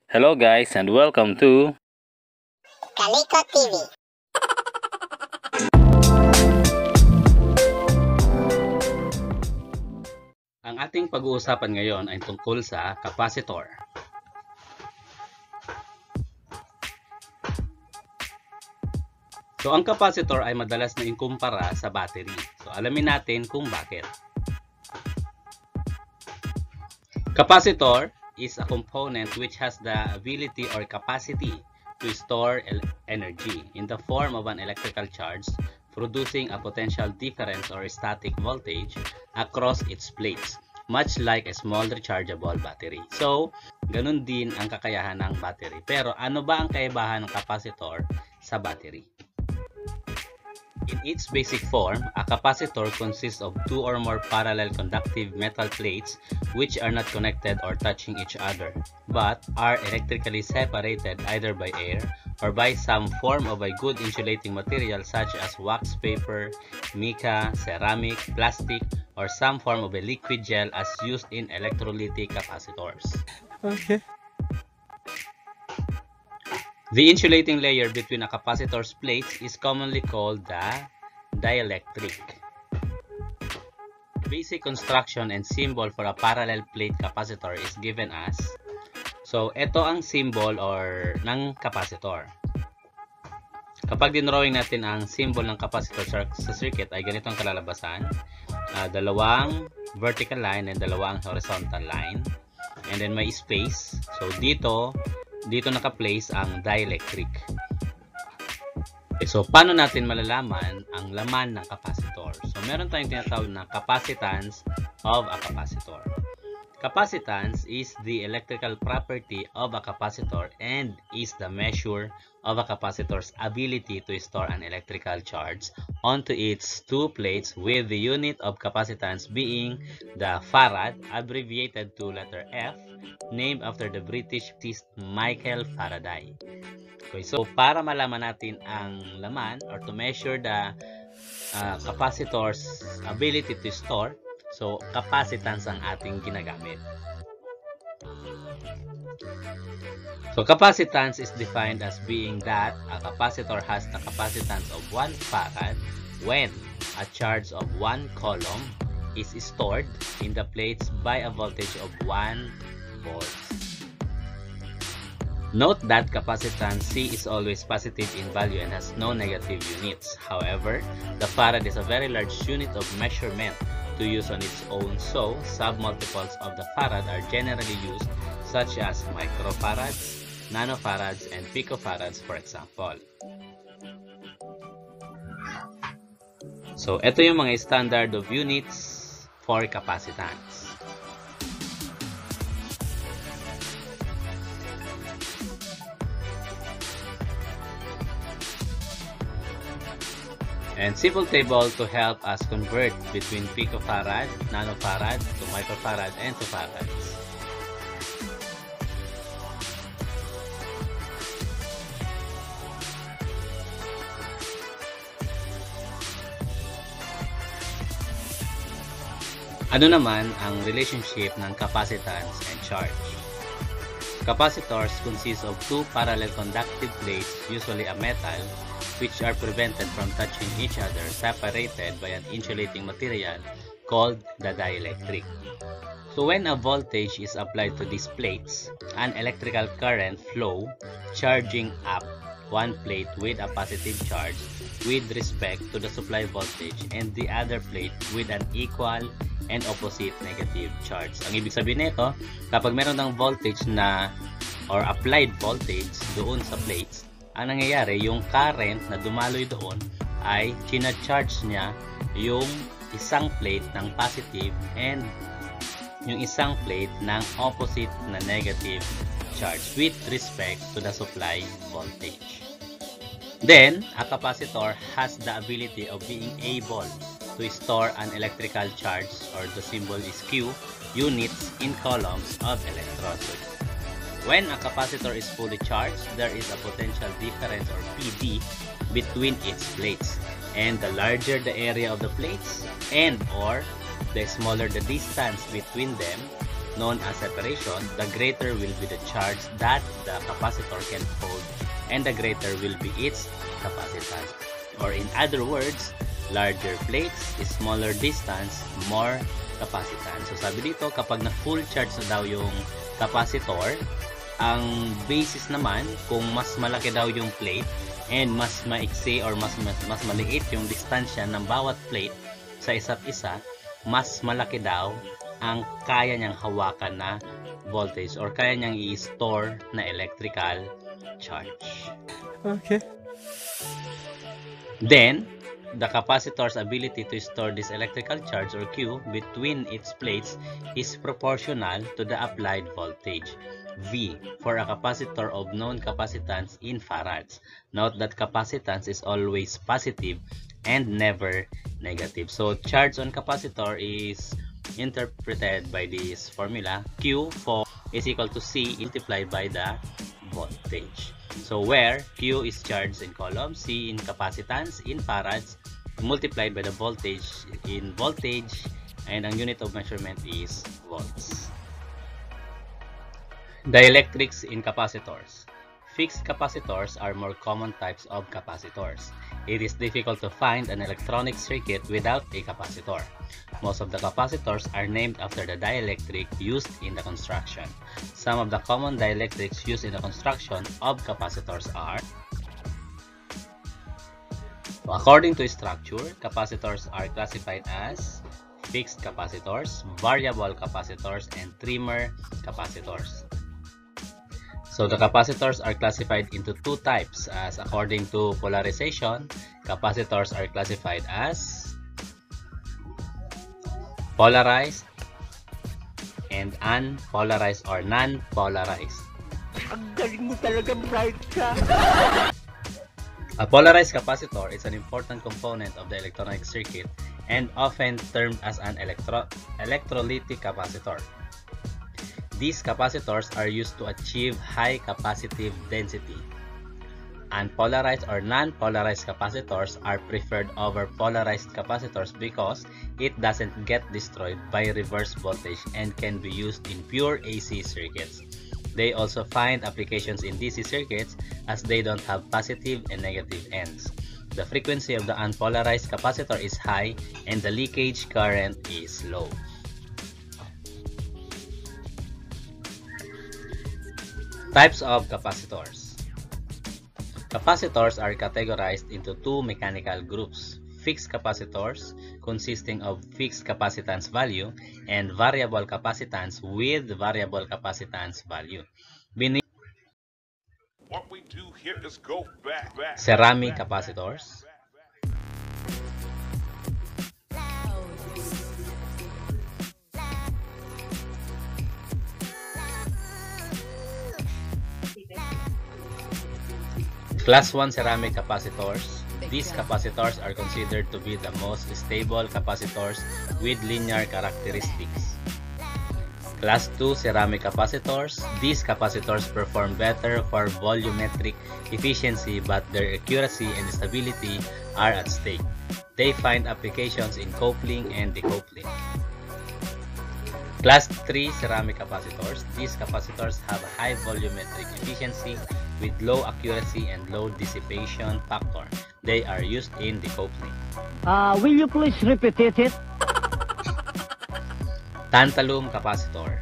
Hello guys and welcome to Kaliko TV. Ang ating pag-uusapan ngayon ay tungkol sa capacitor. So, ang capacitor ay madalas na ikumpara sa battery. So, alamin natin kung bakit. Capacitor is a component which has the ability or capacity to store energy in the form of an electrical charge, producing a potential difference or static voltage across its plates, much like a small rechargeable battery. So, ganun din ang kakayahan ng battery. Pero ano ba ang kaibahan ng capacitor sa battery? In its basic form, a capacitor consists of two or more parallel conductive metal plates which are not connected or touching each other, but are electrically separated either by air or by some form of a good insulating material such as wax paper, mica, ceramic, plastic, or some form of a liquid gel as used in electrolytic capacitors. Okay. The insulating layer between a capacitor's plates is commonly called the dielectric. Basic construction and symbol for a parallel plate capacitor is given as. So, ito ang symbol or ng capacitor. Kapag dinrawing natin ang symbol ng capacitor sa circuit ay ganito ang kalalabasan. Dalawang vertical line and dalawang horizontal line. And then may space. So, dito naka-place ang dielectric. So, paano natin malalaman ang laman ng capacitor? So, meron tayong tinatawag na capacitance of a capacitor. Capacitance is the electrical property of a capacitor and is the measure of a capacitor's ability to store an electrical charge onto its two plates, with the unit of capacitance being the farad, abbreviated to letter F, named after the British physicist Michael Faraday. Okay, so para malaman natin ang laman or to measure the capacitor's ability to store, so capacitance ang ating ginagamit. So capacitance is defined as being that a capacitor has the capacitance of 1 farad when a charge of 1 coulomb is stored in the plates by a voltage of 1 volt. Note that capacitance C is always positive in value and has no negative units. However, the farad is a very large unit of measurement to use on its own, so submultiples of the farad are generally used, such as microfarads, nanofarads, and picofarads, for example. So, ito yung mga standard of units for capacitance. And simple table to help us convert between picofarad, nanofarad, to microfarad, and to farads. Ano naman ang relationship ng capacitance and charge? Capacitors consist of two parallel conductive plates, usually a metal, which are prevented from touching each other, separated by an insulating material called the dielectric. So when a voltage is applied to these plates, an electrical current flow charging up one plate with a positive charge with respect to the supply voltage and the other plate with an equal and opposite negative charge. Ang ibig sabihin nito, kapag meron ng voltage na or applied voltage doon sa plates, ang nangyayari, yung current na dumaloy doon ay china-charge niya yung isang plate ng positive and yung isang plate ng opposite na negative charge with respect to the supply voltage. Then, a capacitor has the ability of being able to store an electrical charge, or the symbol is Q, units in coulombs of electrons. When a capacitor is fully charged, there is a potential difference or PD between its plates, and the larger the area of the plates and or the smaller the distance between them, known as separation, the greater will be the charge that the capacitor can hold and the greater will be its capacitance. Or in other words, larger plates, smaller distance, more capacitance. So sabi dito, kapag na full charge na daw yung capacitor, ang basis naman, kung mas malaki daw yung plate and mas maiksi or mas maliit yung distansya ng bawat plate sa isa't isa, mas malaki daw ang kaya niyang hawakan na voltage or kaya niyang i-store na electrical charge. Okay. Then, the capacitor's ability to store this electrical charge or Q between its plates is proportional to the applied voltage V for a capacitor of known capacitance in farads. Note that capacitance is always positive and never negative. So charge on capacitor is interpreted by this formula. Q is equal to C multiplied by the voltage. So where Q is charged in coulomb, C in capacitance in farads, multiplied by the voltage in voltage, and ang unit of measurement is volts. Dielectrics in capacitors. Fixed capacitors are more common types of capacitors. It is difficult to find an electronic circuit without a capacitor. Most of the capacitors are named after the dielectric used in the construction. Some of the common dielectrics used in the construction of capacitors are: according to structure, capacitors are classified as fixed capacitors, variable capacitors, and trimmer capacitors. So the capacitors are classified into two types, as according to polarization, capacitors are classified as polarized and unpolarized or non-polarized. Ang galing mo talaga, bright ka! A polarized capacitor is an important component of the electronic circuit and often termed as an electrolytic capacitor. These capacitors are used to achieve high capacitive density. Unpolarized or non-polarized capacitors are preferred over polarized capacitors because it doesn't get destroyed by reverse voltage and can be used in pure AC circuits. They also find applications in DC circuits as they don't have positive and negative ends. The frequency of the unpolarized capacitor is high and the leakage current is low. Types of capacitors. Capacitors are categorized into two mechanical groups: fixed capacitors, consisting of fixed capacitance value, and variable capacitance with variable capacitance value. What we do here is go back. Ceramic capacitors, Class 1 ceramic capacitors. These capacitors are considered to be the most stable capacitors with linear characteristics. Class 2 ceramic capacitors. These capacitors perform better for volumetric efficiency, but their accuracy and stability are at stake. They find applications in coupling and decoupling. Class 3 ceramic capacitors. These capacitors have high volumetric efficiency with low accuracy and low dissipation factor. They are used in decoupling. Will you please repeat it? Tantalum capacitor.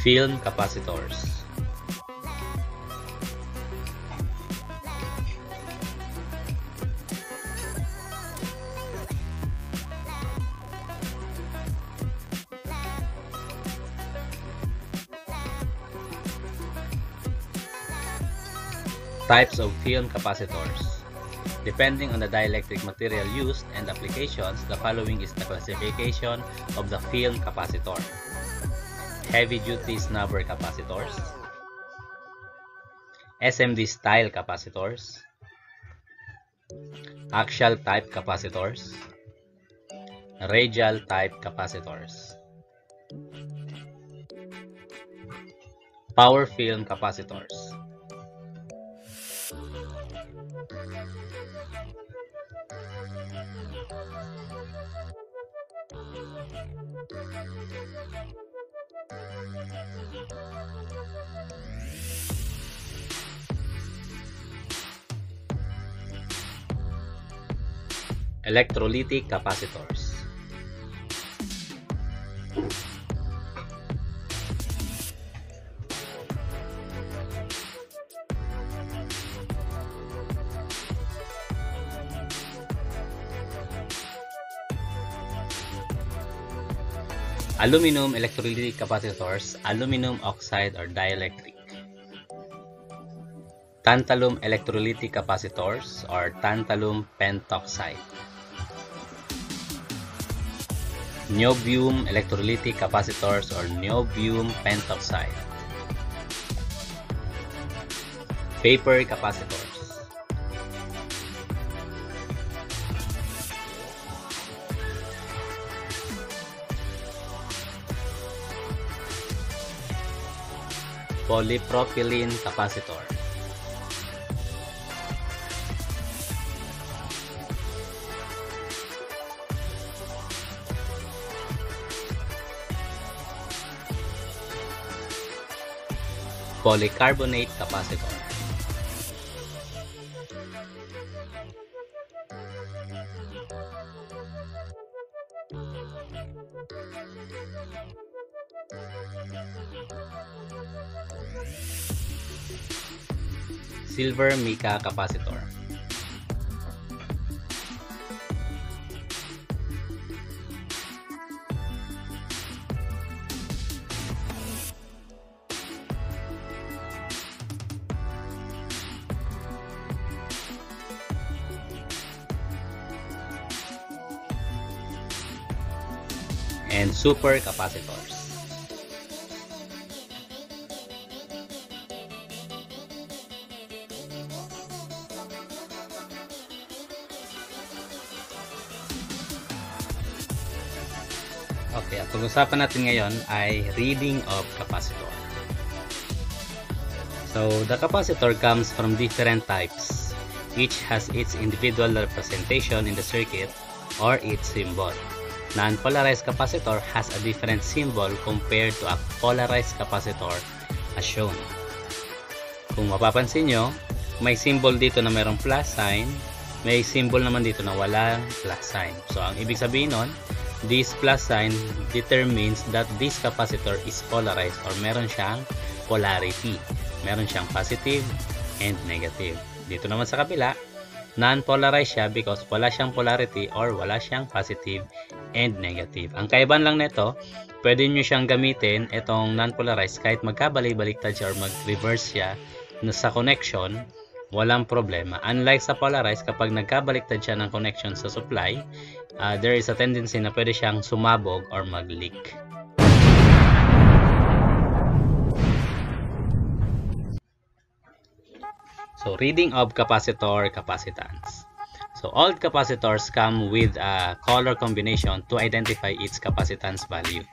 Film capacitors. Types of film capacitors. Depending on the dielectric material used and applications, the following is the classification of the film capacitor. Heavy-duty snubber capacitors, SMD style capacitors, axial type capacitors, radial type capacitors, power film capacitors. Electrolytic capacitors. Aluminum electrolytic capacitors, aluminum oxide or dielectric. Tantalum electrolytic capacitors or tantalum pentoxide. Niobium electrolytic capacitors or niobium pentoxide. Vapor capacitors. Polypropylene capacitor. Polycarbonate capacitor. Silver mica capacitor. And super capacitors. Okay, ang pag-usapan natin ngayon ay reading of capacitor. So, the capacitor comes from different types. Each has its individual representation in the circuit or its symbol. Non-polarized capacitor has a different symbol compared to a polarized capacitor as shown. Kung mapapansin nyo, may symbol dito na mayroong plus sign, may symbol naman dito na walang plus sign. So, ang ibig sabihin nun, this plus sign determines that this capacitor is polarized or meron siyang polarity. Meron siyang positive and negative. Dito naman sa kabila, non-polarized siya because wala siyang polarity or wala siyang positive and negative. Ang kaibahan lang nito, pwede nyo siyang gamitin itong non-polarized kahit magkabalik-baliktad siya or mag-reverse siya sa connection, walang problema. Unlike sa polarized, kapag nagkabaliktad siya ng connection sa supply, there is a tendency na pwede siyang sumabog or mag-leak. So, reading of capacitor capacitance. So, all capacitors come with a color combination to identify its capacitance value.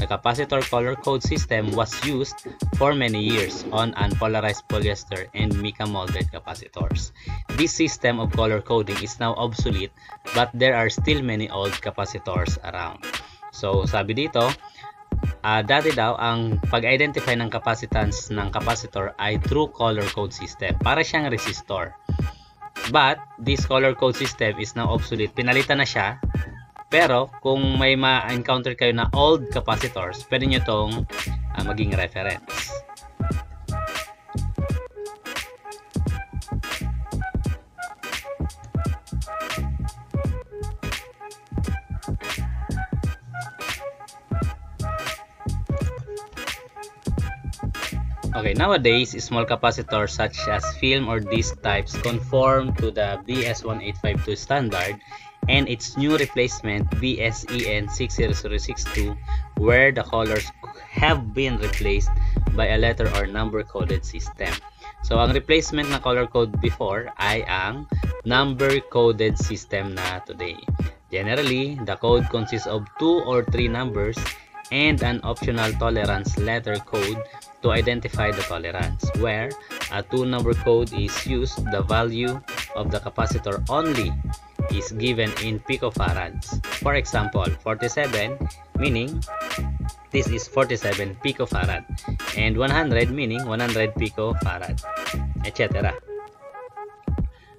The capacitor color code system was used for many years on unpolarized polyester and mica molded capacitors. This system of color coding is now obsolete, but there are still many old capacitors around. So, sabi dito, dati daw ang pag-identify ng capacitance ng capacitor ay through color code system. Para siyang resistor. But this color code system is now obsolete. Pinalitan na siya. Pero kung may ma-encounter kayo na old capacitors, pwede nyo itong maging reference. Okay, nowadays, small capacitors such as film or disc types conform to the BS1852 standard and its new replacement BSEN 60062, where the colors have been replaced by a letter or number coded system. So, ang replacement na color code before ay ang number-coded system na today. Generally, the code consists of 2 or 3 numbers and an optional tolerance letter code to identify the tolerance. Where a 2-number code is used, the value of the capacitor only is given in picofarads. For example, 47 meaning this is 47 picofarad, and 100 meaning 100 picofarad, etc.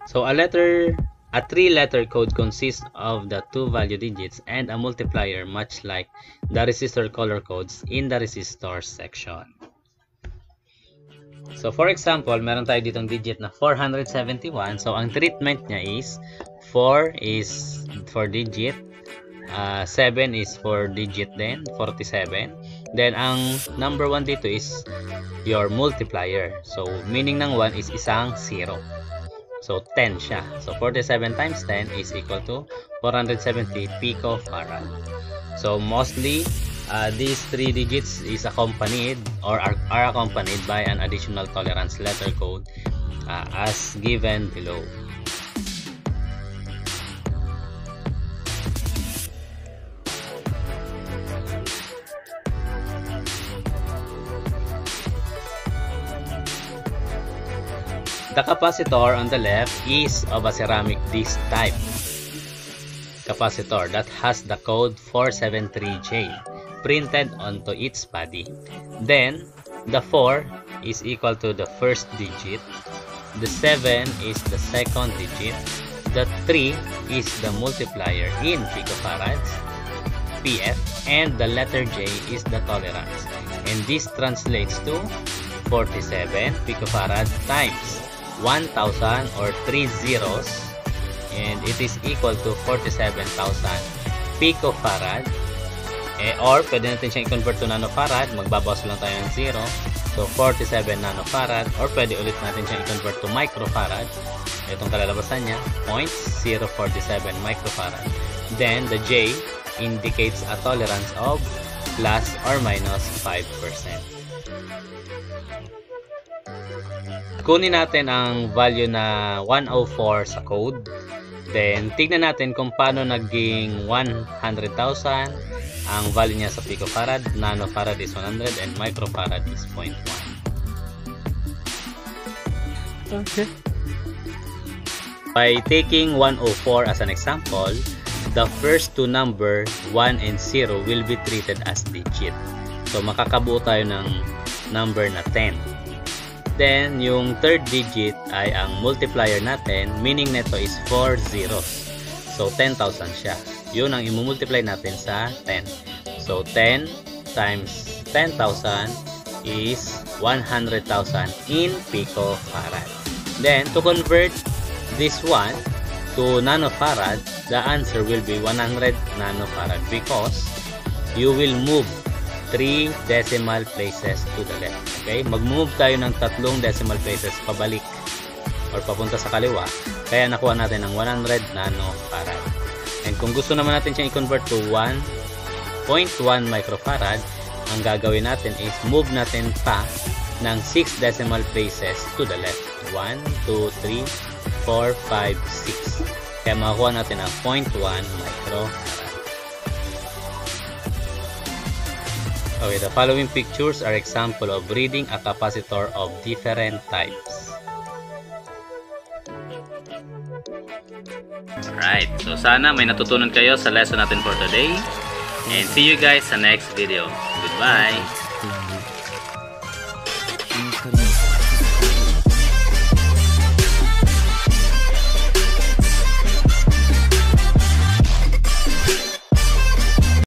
So a 3-letter code consists of the 2 value digits and a multiplier, much like the resistor color codes in the resistors section. So for example, meron tayo ditong digit na 471. So ang treatment niya is 4 is for digit, 7 is for digit din, 47. Then ang number 1 dito is your multiplier. So meaning ng 1 is isang 0. So 10 siya. So 47 times 10 is equal to 470 picofarad. So mostly these 3 digits is accompanied or are accompanied by an additional tolerance letter code as given below. The capacitor on the left is of a ceramic disc type capacitor that has the code 473J printed onto its body. Then, the 4 is equal to the first digit, the 7 is the second digit, the 3 is the multiplier in picofarads, PF, and the letter J is the tolerance. And this translates to 47 picofarad times 1,000 or 3 zeros, and it is equal to 47,000 picofarad. Or pwede natin siyang i-convert to nanofarad, magbabawas lang tayo ng 0. So 47 nanofarad, or pwede ulit natin siyang i-convert to microfarad. Itong kalalabasan niya, 0.047 microfarad. Then the J indicates a tolerance of plus or minus 5%. Kunin natin ang value na 104 sa code. Then, tignan natin kung paano naging 100,000 ang value niya sa picofarad, nanofarad is 100, and microfarad is 0.1. Okay. By taking 104 as an example, the first 2 number, 1 and 0, will be treated as digit. So, makakabuo tayo ng number na 10. Then, yung third digit ay ang multiplier natin, meaning neto is 4 zeros. So, 10,000 siya. Yun ang imumultiply natin sa 10. So, 10 times 10,000 is 100,000 in picofarad. Then, to convert this one to nanofarad, the answer will be 100 nanofarad because you will move 3 decimal places to the left. Okay? Mag-move tayo ng 3 decimal places pabalik or papunta sa kaliwa. Kaya nakuha natin ng 100 nanofarad. And kung gusto naman natin siyang i-convert to 1.1 microfarad, ang gagawin natin is move natin pa ng 6 decimal places to the left. 1, 2, 3, 4, 5, 6. Kaya makakuha natin ang 0.1 microfarad. Okay, the following pictures are example of reading a capacitor of different types. Alright, so sana may natutunan kayo sa lesson natin for today. And see you guys sa next video. Goodbye!